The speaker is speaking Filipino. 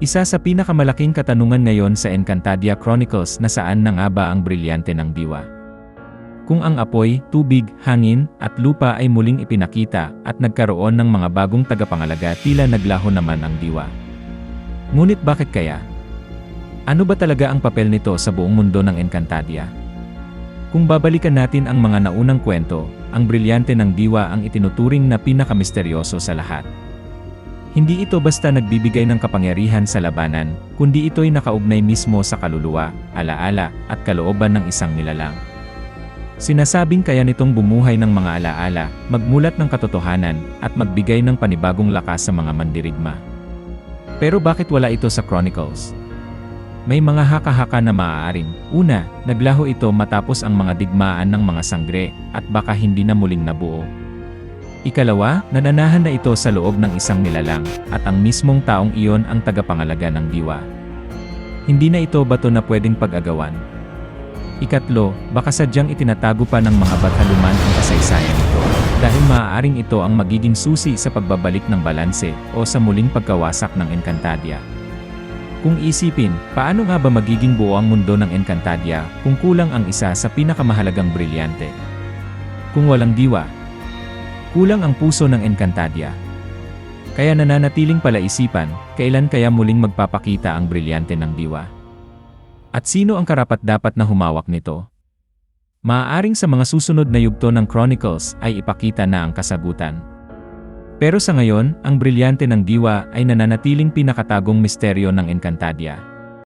Isa sa pinakamalaking katanungan ngayon sa Encantadia Chronicles na saan na nga ba ang brilyante ng diwa? Kung ang apoy, tubig, hangin, at lupa ay muling ipinakita at nagkaroon ng mga bagong tagapangalaga, tila naglaho naman ang diwa. Ngunit bakit kaya? Ano ba talaga ang papel nito sa buong mundo ng Encantadia? Kung babalikan natin ang mga naunang kwento, ang brilyante ng diwa ang itinuturing na pinakamisteryoso sa lahat. Hindi ito basta nagbibigay ng kapangyarihan sa labanan, kundi ito'y nakaugnay mismo sa kaluluwa, alaala, at kalooban ng isang nilalang. Sinasabing kaya nitong bumuhay ng mga alaala, magmulat ng katotohanan, at magbigay ng panibagong lakas sa mga mandirigma. Pero bakit wala ito sa Chronicles? May mga haka-haka na maaaring, una, naglaho ito matapos ang mga digmaan ng mga sangre, at baka hindi na muling nabuo. Ikalawa, nananahan na ito sa loob ng isang nilalang, at ang mismong taong iyon ang tagapangalaga ng diwa. Hindi na ito bato na pwedeng pag-agawan. Ikatlo, baka sadyang itinatago pa ng mga bataluman ang kasaysayan nito, dahil maaaring ito ang magiging susi sa pagbabalik ng balanse, o sa muling pagkawasak ng Encantadia. Kung isipin, paano nga ba magiging buo ang mundo ng Encantadia kung kulang ang isa sa pinakamahalagang brilyante? Kung walang diwa, kulang ang puso ng Encantadia. Kaya nananatiling palaisipan, kailan kaya muling magpapakita ang brilyante ng diwa? At sino ang karapat-dapat na humawak nito? Maaaring sa mga susunod na yugto ng Chronicles ay ipakita na ang kasagutan. Pero sa ngayon, ang brilyante ng diwa ay nananatiling pinakatagong misteryo ng Encantadia.